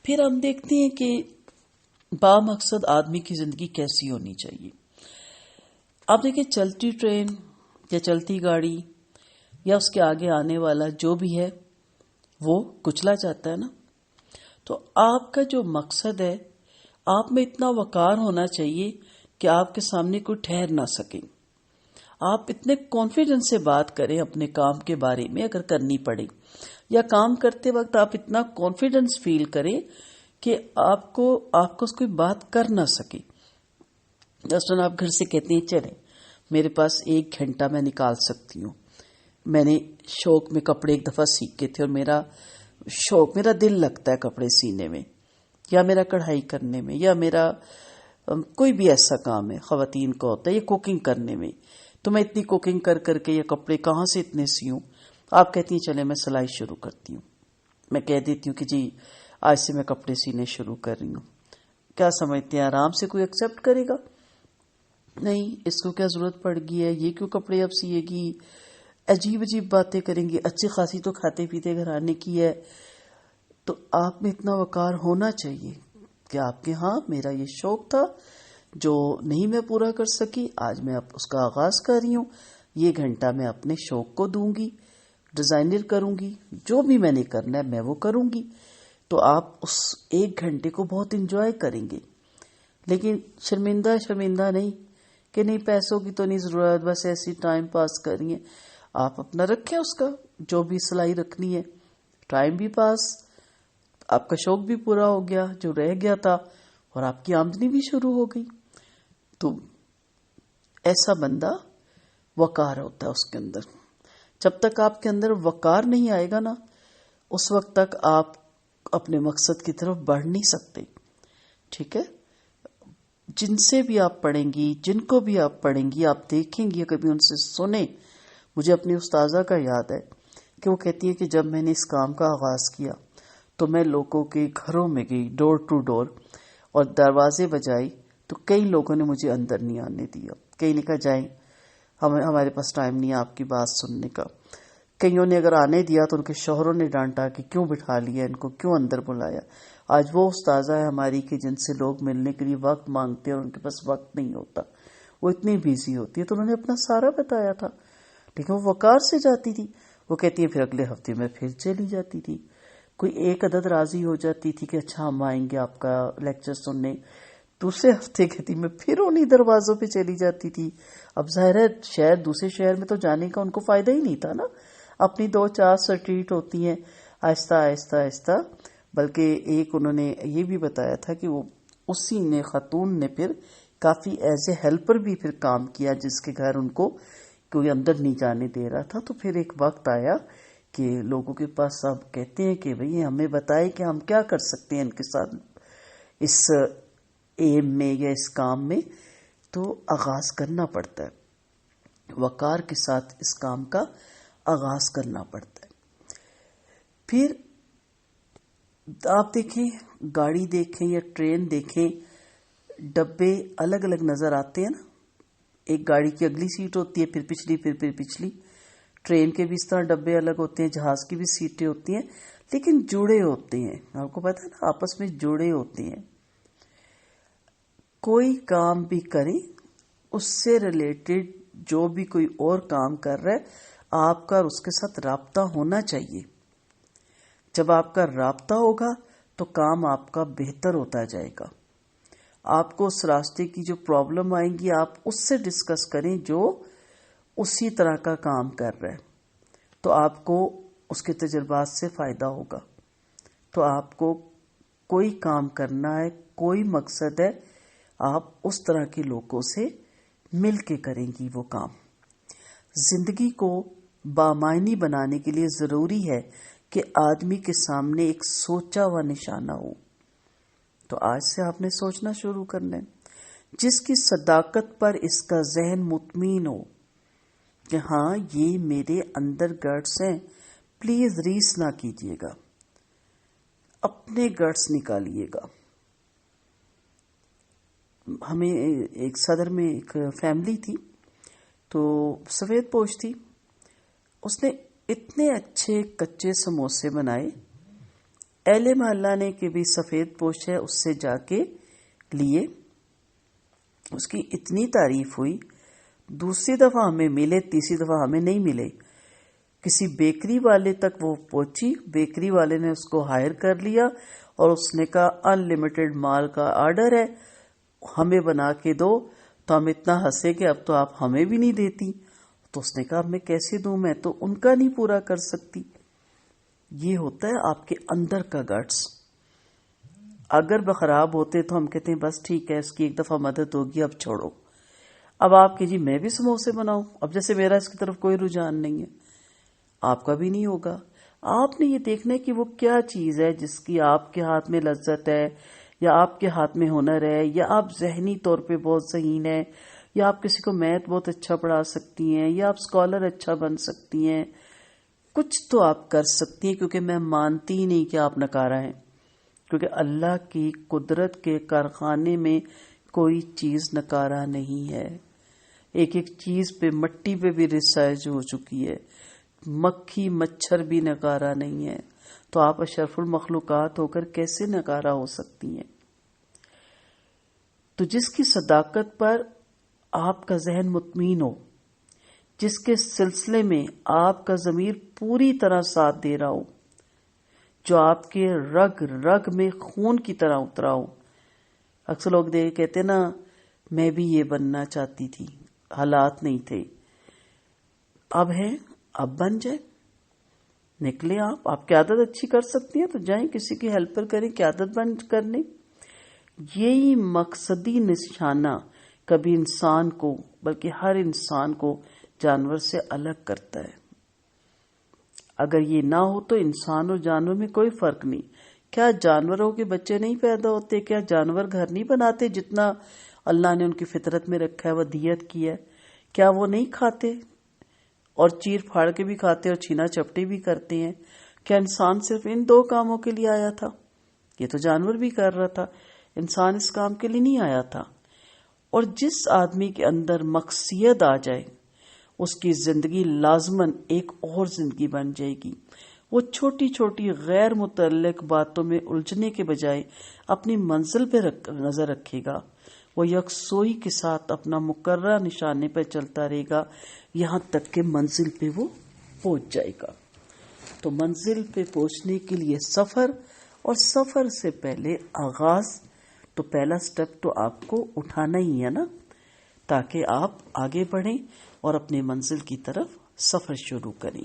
پھر ہم دیکھتے ہیں کہ بامقصد آدمی کی زندگی کیسی ہونی چاہیے. آپ دیکھیں چلتی ٹرین یا چلتی گاڑی یا اس کے آگے آنے والا جو بھی ہے وہ کچلا جاتا ہے نا. تو آپ کا جو مقصد ہے آپ میں اتنا وقار ہونا چاہیے کہ آپ کے سامنے کوئی ٹھہر نہ سکے. آپ اتنے کانفیڈنس سے بات کریں اپنے کام کے بارے میں اگر کرنی پڑے, یا کام کرتے وقت آپ اتنا کانفیڈنس فیل کریں کہ آپ کو کوئی بات کر نہ سکے. مثلاً آپ گھر سے کہتے ہیں چلیں میرے پاس 1 گھنٹہ میں نکال سکتی ہوں, میں نے شوق میں کپڑے ایک دفعہ سیکھے تھے اور میرا دل لگتا ہے کپڑے سینے میں یا میرا کڑھائی کرنے میں یا میرا کوئی بھی ایسا کام ہے خواتین کا ہوتا ہے یا کوکنگ کرنے میں, تو میں اتنی کوکنگ کر کے یہ کپڑے کہاں سے اتنے سیوں. آپ کہتی ہیں چلے میں سلائی شروع کرتی ہوں, میں کہہ دیتی ہوں کہ جی آج سے میں کپڑے سینے شروع کر رہی ہوں. کیا سمجھتے ہیں آرام سے کوئی ایکسیپٹ کرے گا؟ نہیں, اس کو کیا ضرورت پڑ گئی ہے, یہ کیوں کپڑے اب سیے گی, عجیب باتیں کریں گی. اچھی خاصی تو کھاتے پیتے گھرانے کی ہے. تو آپ میں اتنا وقار ہونا چاہیے کہ آپ کے ہاں میرا یہ شوق تھا جو نہیں میں پورا کر سکی, آج میں اب اس کا آغاز کر رہی ہوں. یہ گھنٹہ میں اپنے شوق کو دوں گی, ڈیزائنر کروں گی, جو بھی میں نے کرنا ہے میں وہ کروں گی. تو آپ اس 1 گھنٹے کو بہت انجوائے کریں گے. لیکن شرمندہ نہیں کہ نہیں پیسوں کی تو نہیں ضرورت, بس ایسی ٹائم پاس کر رہی ہیں. آپ اپنا رکھیں اس کا جو بھی سلائی رکھنی ہے, ٹائم بھی پاس, آپ کا شوق بھی پورا ہو گیا جو رہ گیا تھا, اور آپ کی آمدنی بھی شروع ہو گئی. تو ایسا بندہ وقار ہوتا ہے اس کے اندر. جب تک آپ کے اندر وقار نہیں آئے گا نا, اس وقت تک آپ اپنے مقصد کی طرف بڑھ نہیں سکتے. ٹھیک ہے, جن سے بھی آپ پڑھیں گی, جن کو بھی آپ پڑھیں گی, آپ دیکھیں گی کبھی ان سے سنیں. مجھے اپنی استاذہ کا یاد ہے کہ وہ کہتی ہے کہ جب میں نے اس کام کا آغاز کیا تو میں لوگوں کے گھروں میں گئی, ڈور ٹو ڈور, اور دروازے بجائی, تو کئی لوگوں نے مجھے اندر نہیں آنے دیا. کئی نے کہا جائیں, ہمارے پاس ٹائم نہیں ہے آپ کی بات سننے کا. کئیوں نے اگر آنے دیا تو ان کے شوہروں نے ڈانٹا کہ کیوں بٹھا لیا ان کو, کیوں اندر بلایا. آج وہ استاذہ ہے ہماری کہ جن سے لوگ ملنے کے لیے وقت مانگتے ہیں اور ان کے پاس وقت نہیں ہوتا, وہ اتنی بیزی ہوتی ہے. تو انہوں نے اپنا سارا بتایا تھا, لیکن وہ وقار سے جاتی تھی. وہ کہتی ہے پھر اگلے ہفتے میں پھر چلی جاتی تھی. کوئی ایک عدد راضی ہو جاتی تھی کہ اچھا ہم آئیں گے آپ کا لیکچر سننے. دوسرے ہفتے کہتی میں پھر انہیں دروازوں پہ چلی جاتی تھی. اب ظاہر ہے شہر دوسرے شہر میں تو جانے کا ان کو فائدہ ہی نہیں تھا نا, اپنی 2-4 سٹریٹ ہوتی ہیں, آہستہ آہستہ آہستہ. بلکہ ایک انہوں نے یہ بھی بتایا تھا کہ وہ اسی نے خاتون نے پھر کافی ایز اے ہیلپر بھی پھر کام کیا, جس کے گھر ان کو کوئی اندر نہیں جانے دے رہا تھا. تو پھر ایک وقت آیا کہ لوگوں کے پاس سب کہتے ہیں کہ بھئی ہمیں بتائے کہ ہم کیا کر سکتے ہیں ان کے ساتھ اس ایم میں یا اس کام میں. تو آغاز کرنا پڑتا ہے, وقار کے ساتھ اس کام کا آغاز کرنا پڑتا ہے. پھر آپ دیکھیں, گاڑی دیکھیں یا ٹرین دیکھیں, ڈبے الگ الگ نظر آتے ہیں نا. ایک گاڑی کی اگلی سیٹ ہوتی ہے, پھر پچھلی. ٹرین کے بھی اس طرح ڈبے الگ ہوتے ہیں, جہاز کی بھی سیٹیں ہوتی ہیں, لیکن جڑے ہوتے ہیں. آپ کو پتا ہے نا, آپس میں جڑے ہوتے ہیں. کوئی کام بھی کریں اس سے ریلیٹڈ جو بھی کوئی اور کام کر رہا ہے, آپ کا اس کے ساتھ رابطہ ہونا چاہیے. جب آپ کا رابطہ ہوگا تو کام آپ کا بہتر ہوتا جائے گا. آپ کو اس راستے کی جو پرابلم آئیں گی آپ اس سے ڈسکس کریں جو اسی طرح کا کام کر رہا ہے, تو آپ کو اس کے تجربات سے فائدہ ہوگا. تو آپ کو کوئی کام کرنا ہے, کوئی مقصد ہے, آپ اس طرح کے لوگوں سے مل کے کریں گی وہ کام. زندگی کو بامعنی بنانے کے لیے ضروری ہے کہ آدمی کے سامنے ایک سوچا ہوا نشانہ ہو. تو آج سے آپ نے سوچنا شروع کرنا ہے, جس کی صداقت پر اس کا ذہن مطمئن ہو کہ ہاں یہ میرے اندر گٹس ہیں. پلیز ریس نہ کیجیے گا, اپنے گٹس نکالیے گا. ہمیں ایک صدر میں ایک فیملی تھی, تو سفید پوش تھی. اس نے اتنے اچھے کچے سموسے بنائے اہل محلہ نے کہ بھی سفید پوش ہے، اس سے جا کے لیے، اس کی اتنی تعریف ہوئی، دوسری دفعہ ہمیں ملے، تیسری دفعہ ہمیں نہیں ملے، کسی بیکری والے تک وہ پہنچی، بیکری والے نے اس کو ہائر کر لیا اور اس نے کہا ان لمیٹڈ مال کا آرڈر ہے، ہمیں بنا کے دو، تو ہم اتنا ہنسے کہ اب تو آپ ہمیں بھی نہیں دیتی. تو اس نے کہا اب میں کیسے دوں، میں تو ان کا نہیں پورا کر سکتی. یہ ہوتا ہے آپ کے اندر کا گٹس. اگر خراب ہوتے تو ہم کہتے ہیں بس ٹھیک ہے، اس کی ایک دفعہ مدد ہوگی، اب چھوڑو. اب آپ کہ جی میں بھی سموسے بناؤں، اب جیسے میرا اس کی طرف کوئی رجحان نہیں ہے، آپ کا بھی نہیں ہوگا. آپ نے یہ دیکھنا ہے کہ وہ کیا چیز ہے جس کی آپ کے ہاتھ میں لذت ہے، یا آپ کے ہاتھ میں ہنر ہے، یا آپ ذہنی طور پہ بہت ذہین ہیں، یا آپ کسی کو میتھ بہت اچھا پڑھا سکتی ہیں، یا آپ اسکالر اچھا بن سکتی ہیں. کچھ تو آپ کر سکتی ہیں، کیونکہ میں مانتی ہی نہیں کہ آپ نکارہ ہیں، کیونکہ اللہ کی قدرت کے کارخانے میں کوئی چیز نکارہ نہیں ہے. ایک ایک چیز پہ، مٹی پہ بھی ریسرچ ہو چکی ہے، مکھی مچھر بھی نکارہ نہیں ہے، تو آپ اشرف المخلوقات ہو کر کیسے نکارہ ہو سکتی ہیں؟ تو جس کی صداقت پر آپ کا ذہن مطمئن ہو، جس کے سلسلے میں آپ کا ضمیر پوری طرح ساتھ دے رہا ہو، جو آپ کے رگ رگ میں خون کی طرح اترا ہو. اکثر لوگ کہتے نا میں بھی یہ بننا چاہتی تھی، حالات نہیں تھے، اب ہے، اب بن جائے. نکلے آپ قیادت اچھی کر سکتی ہیں تو جائیں کسی کی ہیلپر کریں، قیادت بن کرنے. یہی مقصدی نشانہ کبھی انسان کو، بلکہ ہر انسان کو جانور سے الگ کرتا ہے. اگر یہ نہ ہو تو انسان اور جانور میں کوئی فرق نہیں. کیا جانوروں کے بچے نہیں پیدا ہوتے؟ کیا جانور گھر نہیں بناتے جتنا اللہ نے ان کی فطرت میں رکھا ہے، ودیت کی ہے؟ کیا وہ نہیں کھاتے اور چیر پھاڑ کے بھی کھاتے اور چھینا چپٹی بھی کرتے ہیں؟ کیا انسان صرف ان دو کاموں کے لیے آیا تھا؟ یہ تو جانور بھی کر رہا تھا، انسان اس کام کے لیے نہیں آیا تھا. اور جس آدمی کے اندر مقصد آ جائے اس کی زندگی لازماً ایک اور زندگی بن جائے گی. وہ چھوٹی چھوٹی غیر متعلق باتوں میں الجھنے کے بجائے اپنی منزل پہ نظر رکھے گا. وہ یکسوئی کے ساتھ اپنا مقررہ نشانے پہ چلتا رہے گا یہاں تک کہ منزل پہ وہ پہنچ جائے گا. تو منزل پہ پہنچنے کے لیے سفر، اور سفر سے پہلے آغاز، تو پہلا سٹیپ تو آپ کو اٹھانا ہی ہے نا، تاکہ آپ آگے بڑھیں اور اپنے منزل کی طرف سفر شروع کریں.